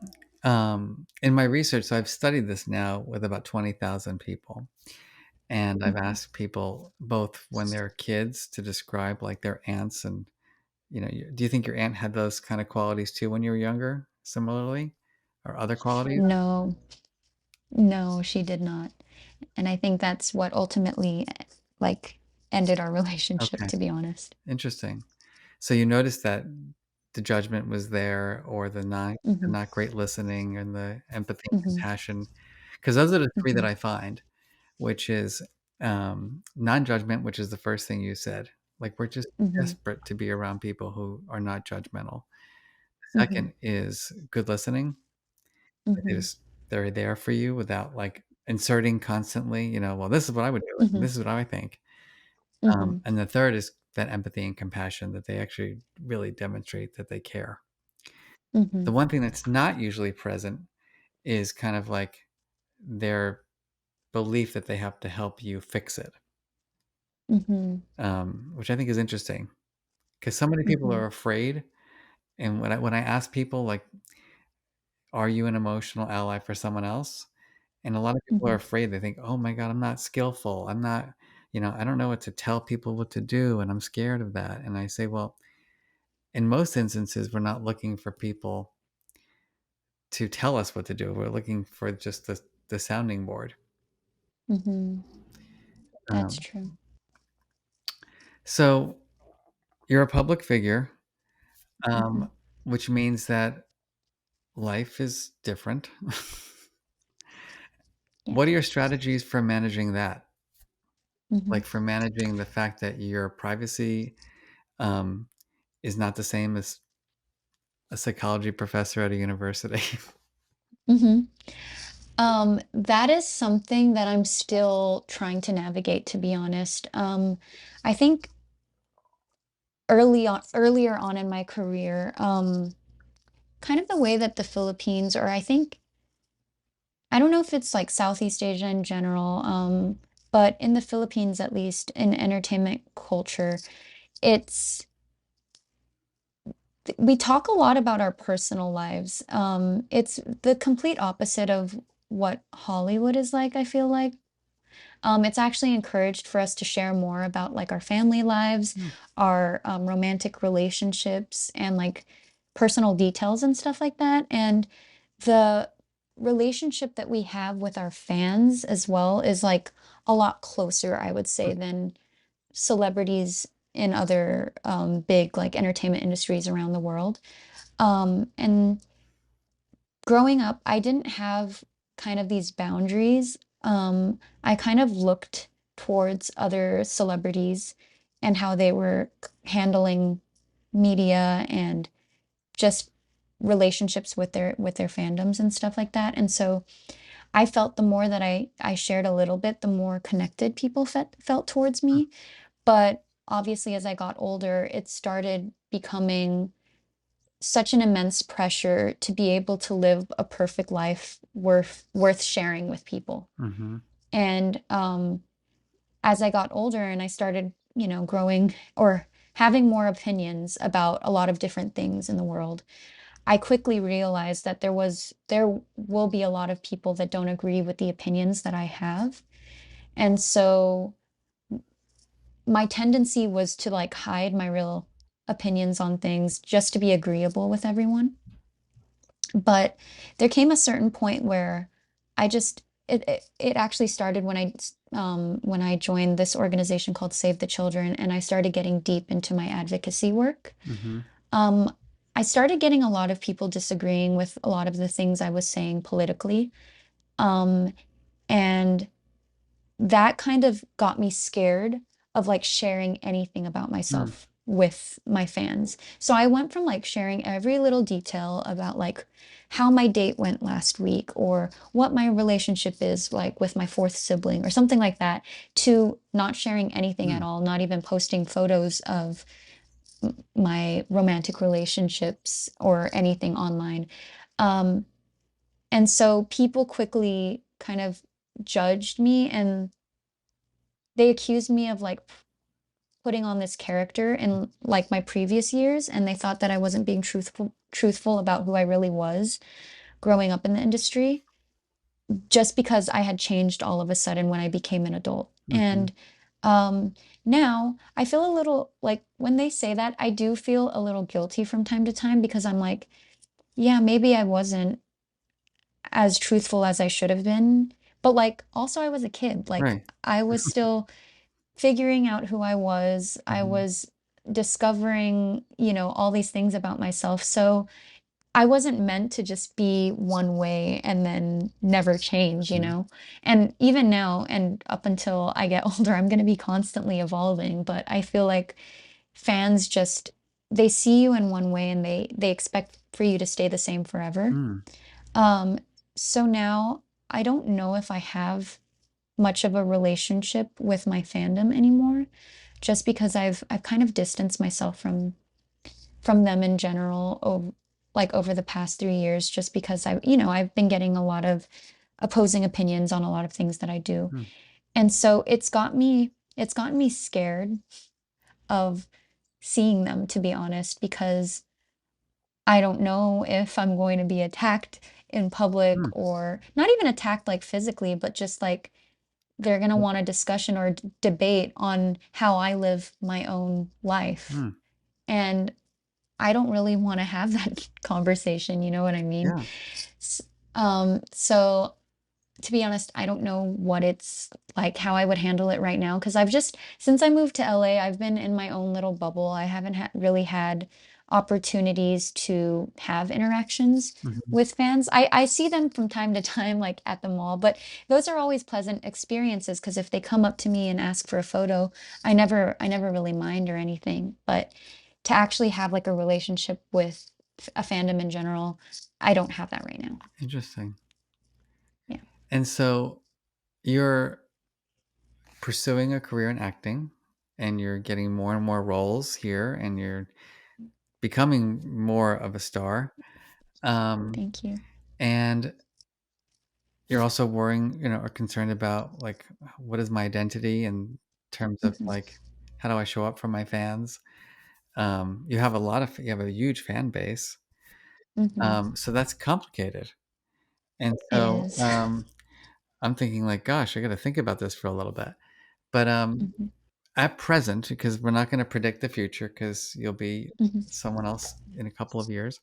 In my research, so I've studied this now with about 20,000 people. And I've Mhm. asked people both when they're kids to describe like their aunts and, do you think your aunt had those kind of qualities too when you were younger, similarly, or other qualities? No, no, she did not. And I think that's what ultimately like ended our relationship, Okay, to be honest. interesting. So you noticed that the judgment was there, or the Mhm, not great listening and the empathy and mhm, compassion, because those are the three that mhm, I find, which is non-judgment, which is the first thing you said. Like we're just mhm, desperate to be around people who are not judgmental. mhm, Second is good listening. Like mhm, they're there for you without like inserting constantly, well, this is what I would do, and mhm, this is what I think. mhm, And the third is that empathy and compassion that they actually really demonstrate that they care. The mhm, one thing that's not usually present is kind of like their belief that they have to help you fix it, mhm, which I think is interesting because so many people mhm, are afraid. And when I ask people like, "Are you an emotional ally for someone else?" And a lot of people are mhm, afraid. They think, "Oh my God, I'm not skillful. I'm not, I don't know what to tell people what to do, and I'm scared of that." And I say, well, in most instances, we're not looking for people to tell us what to do. We're looking for just the sounding board. mhm. That's Um, true. so you're a public figure, Mhm. um, which means that life is different. Yeah. What are your strategies for managing that? Mhm. Like for managing the fact that your privacy um, is not the same as a psychology professor at a university. Mhm. That is something that I'm still trying to navigate, to be honest. I think earlier on in my career, kind of the way that the Philippines, or I don't know if it's like Southeast Asia in general, but in the Philippines, at least in entertainment culture, it's we talk a lot about our personal lives. It's the complete opposite of what Hollywood is like, I feel like. It's actually encouraged for us to share more about like our family lives, Hmm. our romantic relationships, and like personal details and stuff like that. And the relationship that we have with our fans as well is like a lot closer, I would say, than celebrities in other big like entertainment industries around the world. And growing up, I didn't have kind of these boundaries. I kind of looked towards other celebrities and how they were handling media and just relationships with their fandoms and stuff like that. And so I felt the more that I shared a little bit, the more connected people felt towards me. But obviously, as I got older, it started becoming such an immense pressure to be able to live a perfect life worth sharing with people. Mm-hmm. And as I got older and I started, growing or having more opinions about a lot of different things in the world, I quickly realized that there will be a lot of people that don't agree with the opinions that I have. And so my tendency was to like hide my real opinions on things just to be agreeable with everyone. But there came a certain point where it actually started when I joined this organization called Save the Children, and I started getting deep into my advocacy work. Mm-hmm. Um, I started getting a lot of people disagreeing with a lot of the things I was saying politically. Um, and that kind of got me scared of like sharing anything about Mm. myself with my fans. So I went from like sharing every little detail about like how my date went last week or what my relationship is like with my fourth sibling or something like that to not sharing anything at Mm. all, not even posting photos of my romantic relationships or anything online. Um, and so people quickly kind of judged me and they accused me of like putting on this character in like my previous years, and they thought that I wasn't being truthful about who I really was growing up in the industry just because I had changed all of a sudden when I became an adult. Mm-hmm. And um now I feel a little like when they say that, I do feel a little guilty from time to time because I'm like, yeah, maybe I wasn't as truthful as I should have been. But like also I was a kid. Like Right. I was still figuring out who I was. I Mm-hmm. was discovering, all these things about myself. So I wasn't meant to just be one way and then never change. And even now and up until I get older, I'm going to be constantly evolving. But I feel like fans just, they see you in one way and they expect for you to stay the same forever. Mm. Um, so now I don't know if I have much of a relationship with my fandom anymore, just because I've kind of distanced myself from them in general over the past 3 years, just because I've been getting a lot of opposing opinions on a lot of things that I do. Mm. And so it's gotten me scared of seeing them, to be honest, because I don't know if I'm going to be attacked in public Mm. or not even attacked like physically, but just like they're going to want a discussion or debate on how I live my own life. Mm. And I don't really want to have that conversation, you know what I mean? Yeah. S- so to be honest, I don't know what it's like, how I would handle it right now. Because since I moved to LA, I've been in my own little bubble. I haven't really had opportunities to have interactions Mm-hmm. with fans. I see them from time to time, like at the mall, but those are always pleasant experiences because if they come up to me and ask for a photo, I never really mind or anything. But to actually have like a relationship with a fandom in general, I don't have that right now. Interesting. Yeah. And so you're pursuing a career in acting and you're getting more and more roles here and you're becoming more of a star. Um, Thank you. and you're also worrying, or concerned about like, what is my identity in terms of Mhm. like, how do I show up for my fans? You have a huge fan base. Mhm. So that's complicated. And It so, is. I'm thinking like, gosh, I got to think about this for a little bit. But Mhm. at present, because we're not going to predict the future, because you'll be Mhm. someone else in a couple of years.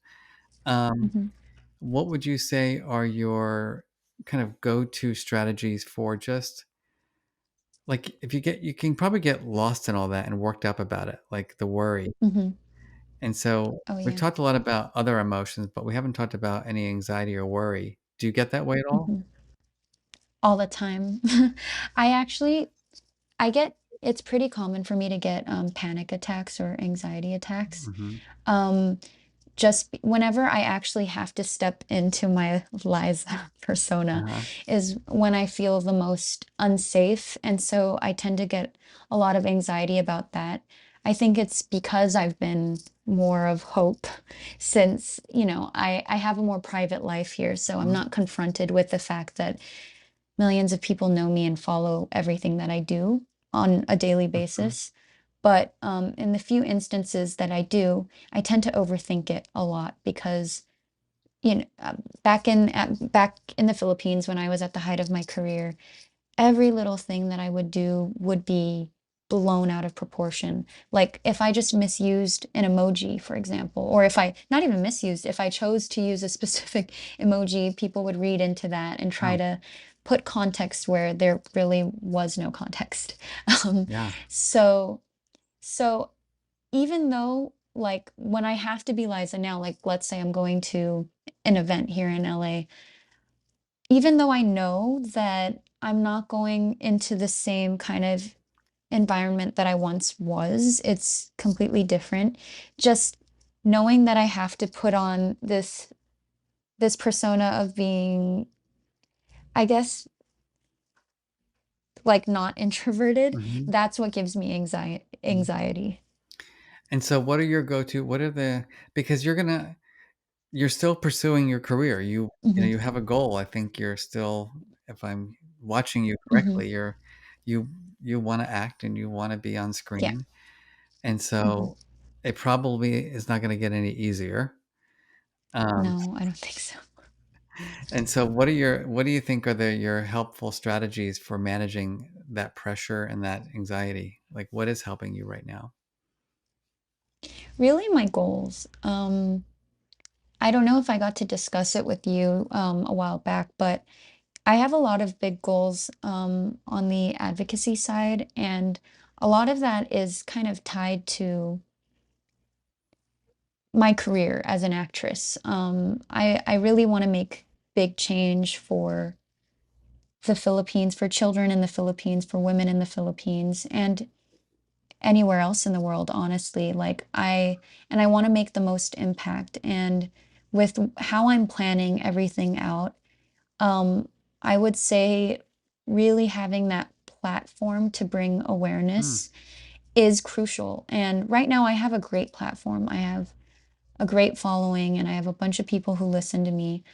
Um, Mhm. what would you say are your kind of go-to strategies for just like if you can probably get lost in all that and worked up about it, like the worry. Mhm. And so Oh, we've yeah. talked a lot about other emotions, but we haven't talked about any anxiety or worry. Do you get that way at all? Mhm. All the time. I actually I get it's pretty common for me to get panic attacks or anxiety attacks. Hmm. Um, whenever I actually have to step into my Liza persona Uh-huh. is when I feel the most unsafe. And so I tend to get a lot of anxiety about that. I think it's because I've been more of hope since, I have a more private life here. So I'm Hmm. not confronted with the fact that millions of people know me and follow everything that I do on a daily Hmm. basis. But in the few instances that I do, I tend to overthink it a lot because back in the Philippines when I was at the height of my career, every little thing that I would do would be blown out of proportion. Like if I just misused an emoji, for example, or if I not even misused, if I chose to use a specific emoji, people would read into that and try Oh, to put context where there really was no context. Um, yeah. so so even though like when I have to be Liza now, like let's say I'm going to an event here in LA, even though I know that I'm not going into the same kind of environment that I once was, it's completely different. Just knowing that I have to put on this persona of being, I guess, like not introverted, Hmm. that's what gives me anxiety. And so what are your go-to, what are the, because you're still pursuing your career. Hmm. You have a goal. I think you're still, if I'm watching you Hmm. correctly, you you want to act and you want to be on Yeah. screen. And Hmm. so it probably is not going to get any easier. Um, No, I don't think so. and so what do you think are your helpful strategies for managing that pressure and that anxiety? Like what is helping you right now? Really, my goals. I don't know if I got to discuss it with you a while back, but I have a lot of big goals on the advocacy side, and a lot of that is kind of tied to my career as an actress. I really want to make big change for the Philippines, for children in the Philippines, for women in the Philippines, and anywhere else in the world, honestly. And I want to make the most impact. And with how I'm planning everything out, um, I would say really having that platform to bring Hmm. awareness is crucial. And right now, I have a great platform. I have a great following, and I have a bunch of people who listen to me.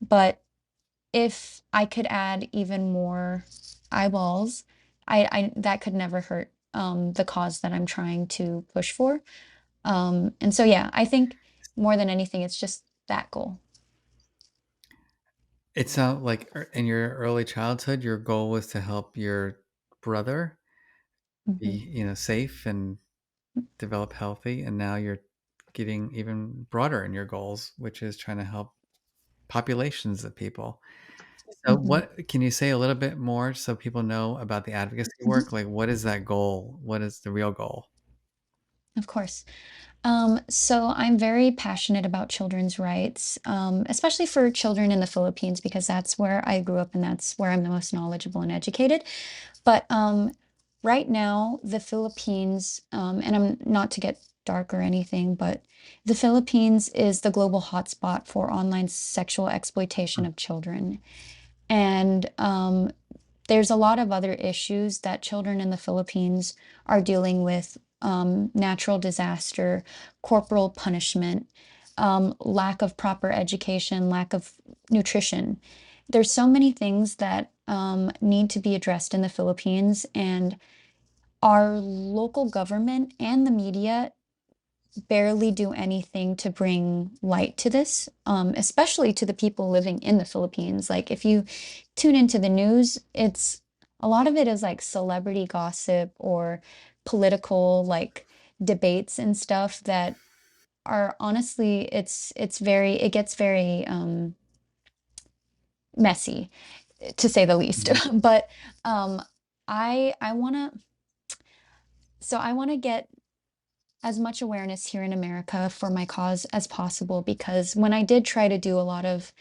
But if I could add even more eyeballs, I that could never hurt the cause that I'm trying to push for. And so, yeah, I think more than anything, it's just that goal. It sounds like in your early childhood, your goal was to help your brother be, Hmm. safe and develop healthy, and now you're getting even broader in your goals, which is trying to help populations of people. So Hmm. what can you say a little bit more so people know about the advocacy Hmm. work? Like what is that goal? What is the real goal? Of course. So I'm very passionate about children's rights, especially for children in the Philippines, because that's where I grew up and that's where I'm the most knowledgeable and educated. But right now, the Philippines, and I'm not to get dark or anything, but the Philippines is the global hotspot for online sexual exploitation of children. And there's a lot of other issues that children in the Philippines are dealing with, natural disaster, corporal punishment, lack of proper education, lack of nutrition. There's so many things that need to be addressed in the Philippines, and our local government and the media barely do anything to bring light to this, especially to the people living in the Philippines. Like if you tune into the news, it's a lot of it is like celebrity gossip or political like debates and stuff that are honestly it gets very messy to say the least. Mhm. But um I want to I want to get as much awareness here in America for my cause as possible because when I did try to do a lot of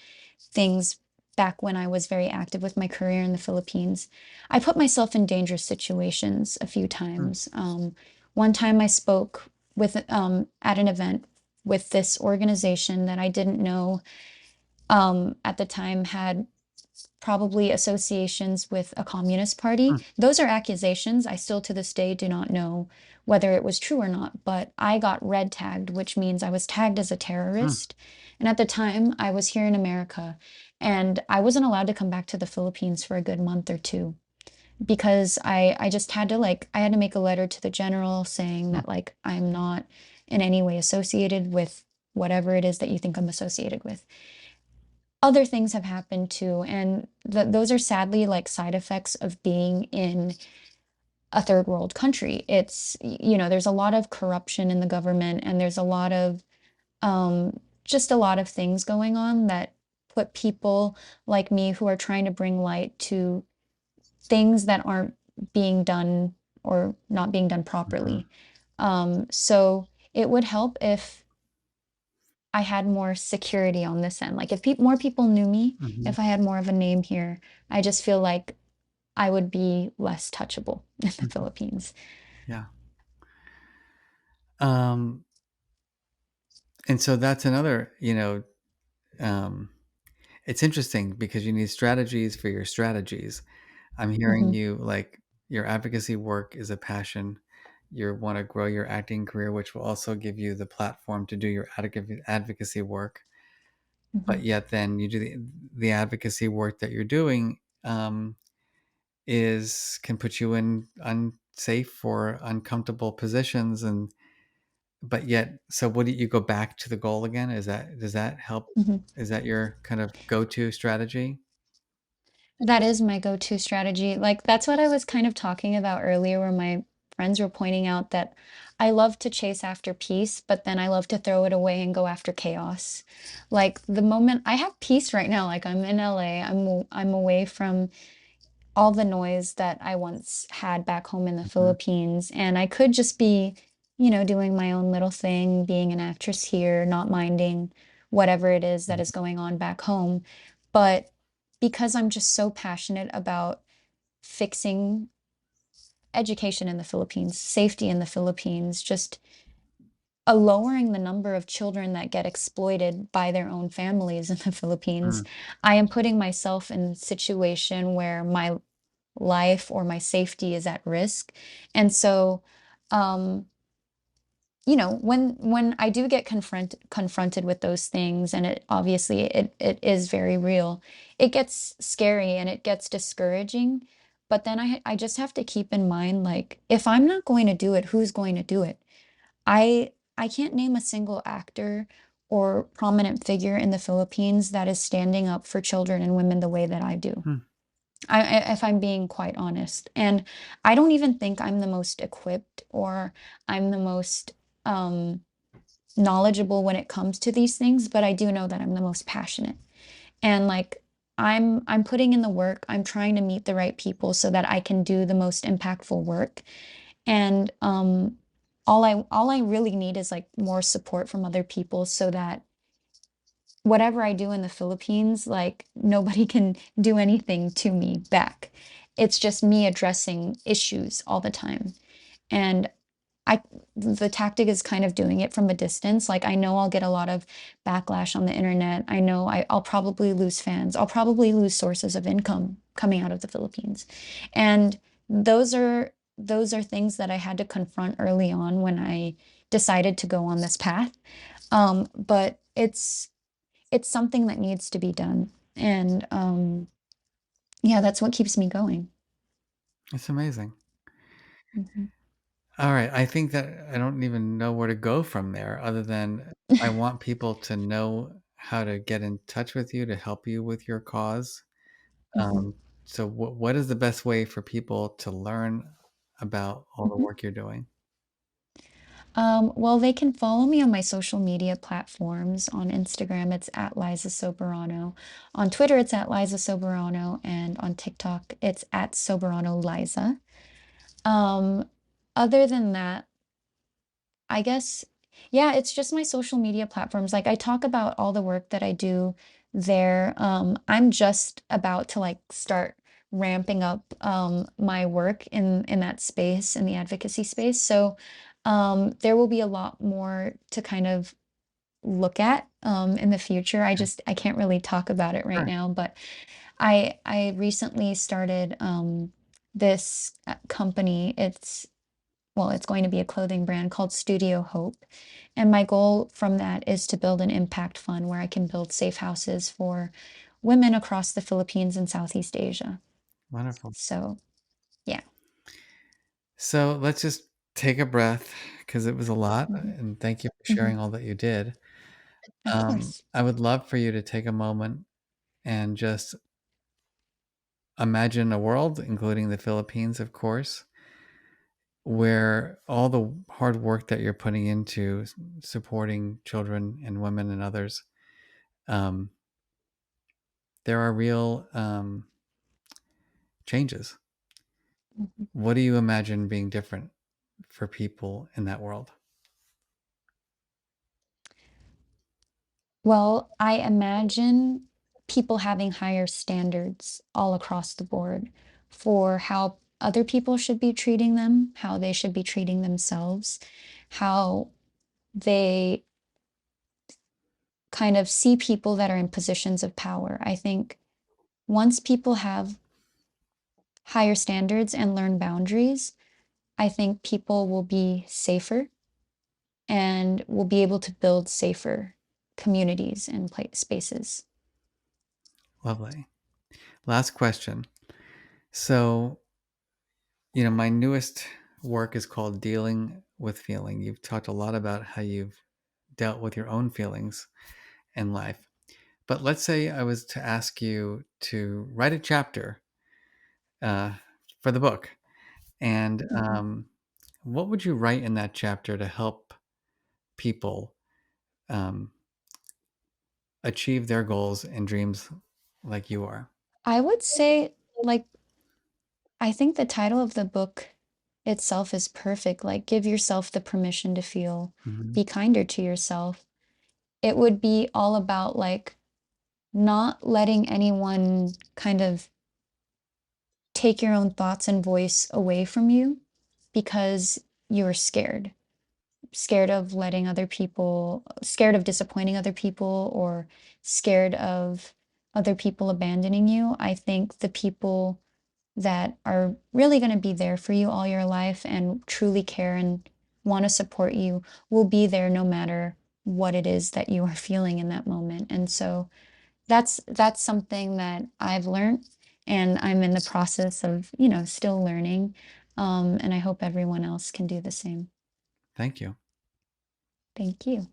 things back when I was very active with my career in the Philippines, I put myself in dangerous situations a few Mm, times. One time I spoke with at an event with this organization that I didn't know at the time had probably associations with a communist party. mm, Those are accusations. I still to this day do not know whether it was true or not, but I got red tagged, which means I was tagged as a mm, terrorist. And at the time, I was here in America and I wasn't allowed to come back to the Philippines for a good month or two because I just had to I had to make a letter to the general saying mm, that I'm not in any way associated with whatever it is that you think I'm associated with. Other things have happened too, and those are sadly side effects of being in a third world country. There's a lot of corruption in the government, and there's a lot of just a lot of things going on that put people like me who are trying to bring light to things that aren't being done or not being done mhm, properly. So it would help if I had more security on this end. Like if more people knew me, mhm. if I had more of a name here, I just feel like I would be less touchable in the Mhm. Philippines. Yeah. Um, and so that's another, um, it's interesting because you need strategies for your strategies. I'm hearing Hmm. you like your advocacy work is a passion. You want to grow your acting career, which will also give you the platform to do your advocacy work. Hmm. But yet, then you do the advocacy work that you're doing is can put you in unsafe or uncomfortable positions, and but yet, so what do you go back to the goal again? Does that help? Hmm. Is that your kind of go-to strategy? That is my go-to strategy. Like that's what I was kind of talking about earlier, where my friends were pointing out that I love to chase after peace, but then I love to throw it away and go after chaos. Like the moment I have peace right now, like I'm in LA, I'm away from all the noise that I once had back home in the Mhm, Philippines. And I could just be, doing my own little thing, being an actress here, not minding whatever it is that mhm, is going on back home. But because I'm just so passionate about fixing education in the Philippines, safety in the Philippines, just lowering the number of children that get exploited by their own families in the Philippines, mm, I am putting myself in a situation where my life or my safety is at risk. And so, um, when I do get confronted with those things, and it obviously it is very real, it gets scary and it gets discouraging. But then I just have to keep in mind, like, if I'm not going to do it, who's going to do it? I can't name a single actor or prominent figure in the Philippines that is standing up for children and women the way that I do. mm, If I'm being quite honest. And I don't even think I'm the most equipped or I'm the most um, knowledgeable when it comes to these things, but I do know that I'm the most passionate. And I'm putting in the work. I'm trying to meet the right people so that I can do the most impactful work. And all I really need is like more support from other people so that whatever I do in the Philippines, like nobody can do anything to me back. It's just me addressing issues all the time. And I the tactic is kind of doing it from a distance. Like I know I'll get a lot of backlash on the internet. I know I'll probably lose fans. I'll probably lose sources of income coming out of the Philippines. And those are things that I had to confront early on when I decided to go on this path. But it's something that needs to be done. And yeah, that's what keeps me going. it's amazing. Mhm. All right, I think that I don't even know where to go from there other than I want people to know how to get in touch with you to help you with your cause. Mhm. Um, so what is the best way for people to learn about all the Mhm. work you're doing? Well, they can follow me on my social media platforms. On Instagram, it's at Liza Soberano. On Twitter, it's at Liza Soberano. And on TikTok, it's at Soberano Liza. Um, Other than that, I guess, yeah, it's just my social media platforms. Like I talk about all the work that I do there. I'm just about to like start ramping up my work in that space, in the advocacy space. So there will be a lot more to kind of look at in the future. I can't really talk about it right Sure. now, but I recently started this company. It's going to be a clothing brand called Studio Hope. And my goal from that is to build an impact fund where I can build safe houses for women across the Philippines and Southeast Asia. Wonderful. So, yeah. So let's just take a breath because it was a lot. Hmm. And thank you for Hmm. sharing all that you did. Of course. I would love for you to take a moment and just imagine a world, including the Philippines, of course, where all the hard work that you're putting into supporting children and women and others, um, there are real changes. Mhm. What do you imagine being different for people in that world? Well, I imagine people having higher standards all across the board for how other people should be treating them, how they should be treating themselves, how they kind of see people that are in positions of power. I think once people have higher standards and learn boundaries, I think people will be safer and will be able to build safer communities and spaces. Lovely. Last question. So, my newest work is called Dealing with Feeling. You've talked a lot about how you've dealt with your own feelings in life. But let's say I was to ask you to write a chapter uh, for the book. And Mhm. what would you write in that chapter to help people um, achieve their goals and dreams like you are? I would say, like, I think the title of the book itself is perfect. Like, give yourself the permission to feel, Hmm. be kinder to yourself. It would be all about, like, not letting anyone kind of take your own thoughts and voice away from you because you're scared. Scared of letting other people, scared of disappointing other people, or scared of other people abandoning you. I think the people that are really going to be there for you all your life and truly care and want to support you will be there no matter what it is that you are feeling in that moment. And so that's something that I've learned and I'm in the process of, still learning. And I hope everyone else can do the same. Thank you. Thank you.